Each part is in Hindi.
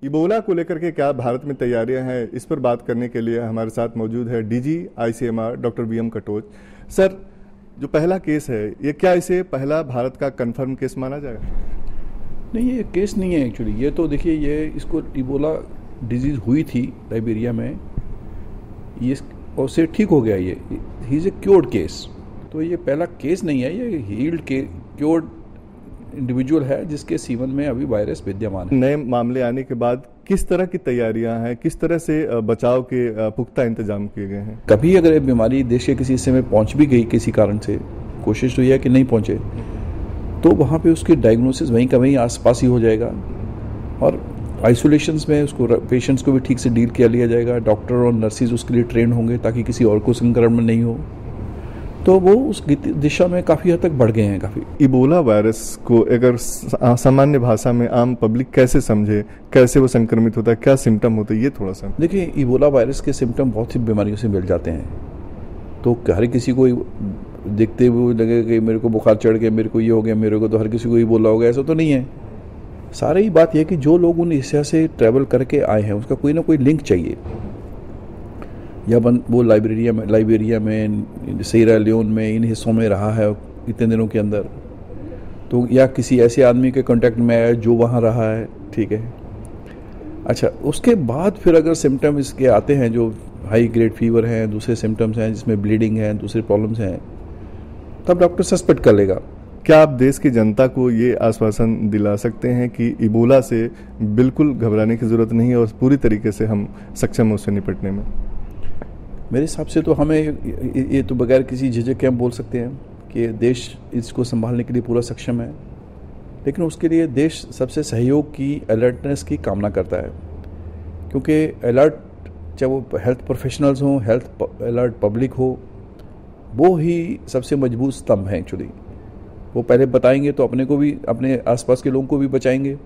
इबोला को लेकर के क्या भारत में तैयारियां हैं, इस पर बात करने के लिए हमारे साथ मौजूद है DG ICMR doctor VM Katoch. Sir, जो पहला केस है, ये क्या इसे पहला भारत का कंफर्म केस माना जाएगा? नहीं, ये केस नहीं है एक्चुअली। ये तो देखिए, ये इसको इबोला डिजीज़ हुई थी लाइबेरिया में, ये और से ठीक हो गया। ये he is a cured case. तो ये पहला केस नहीं है, ये हील्ड के क्योर्ड इंडिविजुअल है जिसके सीवन में अभी वायरस विद्यमान है। नए मामले आने के बाद किस तरह की तैयारियां हैं, किस तरह से बचाव के पुख्ता इंतजाम किए गए हैं? कभी अगर ये बीमारी देश के किसी हिस्से में पहुंच भी गई किसी कारण से, कोशिश तो यह है कि नहीं पहुंचे, तो वहाँ पे उसकी डायग्नोसिस वहीं का वहीं आसपास ही हो जाएगा और आइसोलेशंस में उसको पेशेंट्स को भी ठीक से डील किया लिया जाएगा। डॉक्टर और नर्सिस उसके लिए ट्रेन होंगे ताकि किसी और को संक्रमण नहीं हो। तो वो उस दिशा में काफ़ी हद तक बढ़ गए हैं काफ़ी। इबोला वायरस को अगर सामान्य भाषा में आम पब्लिक कैसे समझे, कैसे वो संक्रमित होता है, क्या सिम्टम होते हैं, ये थोड़ा सा देखिए। इबोला वायरस के सिम्टम बहुत सी बीमारियों से मिल जाते हैं, तो हर किसी को देखते हुए लगे कि मेरे को बुखार चढ़ गया, मेरे को ये हो गया, मेरे को तो हर किसी को इबोला हो गया, ऐसा तो नहीं है। सारी ही बात यह है कि जो लोग उन एशिया से ट्रैवल करके आए हैं उसका कोई ना कोई लिंक चाहिए, या वो लाइबेरिया में सीरा लियोन में इन हिस्सों में रहा है इतने दिनों के अंदर, तो या किसी ऐसे आदमी के कांटेक्ट में आया जो वहाँ रहा है, ठीक है। अच्छा, उसके बाद फिर अगर सिम्टम इसके आते हैं जो हाई ग्रेड फीवर हैं, दूसरे सिम्टम्स हैं जिसमें ब्लीडिंग है, दूसरे प्रॉब्लम्स हैं, तब डॉक्टर सस्पेक्ट कर लेगा। क्या आप देश की जनता को ये आश्वासन दिला सकते हैं कि इबोला से बिल्कुल घबराने की जरूरत नहीं है और पूरी तरीके से हम सक्षम हैं उससे निपटने में? मेरे हिसाब से तो हमें ये तो बगैर किसी झिझक के हम बोल सकते हैं कि देश इसको संभालने के लिए पूरा सक्षम है, लेकिन उसके लिए देश सबसे सहयोग की, अलर्टनेस की कामना करता है, क्योंकि अलर्ट चाहे वो हेल्थ प्रोफेशनल्स हों, हेल्थ अलर्ट पब्लिक हो, वो ही सबसे मजबूत स्तंभ है एक्चुअली। वो पहले बताएंगे तो अपने को भी, अपने आसपास के लोगों को भी बचाएंगे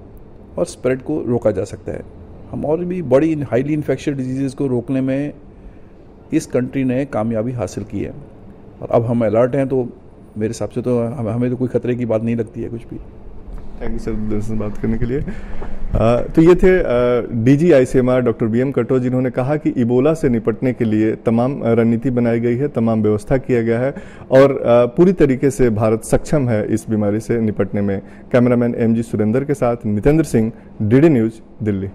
और स्प्रेड को रोका जा सकता है। हम और भी बड़ी हाईली इन्फेक्शियस डिजीज़ को रोकने में इस कंट्री ने कामयाबी हासिल की है और अब हम अलर्ट हैं, तो मेरे हिसाब से तो हमें तो कोई खतरे की बात नहीं लगती है कुछ भी। थैंक यू सर से बात करने के लिए। तो ये थे DG ICMR doctor VM Katoch, जिन्होंने कहा कि इबोला से निपटने के लिए तमाम रणनीति बनाई गई है, तमाम व्यवस्था किया गया है और पूरी तरीके से भारत सक्षम है इस बीमारी से निपटने में। कैमरामैन एमजी सुरेंद्र के साथ नितेंद्र सिंह, डीडी न्यूज, दिल्ली।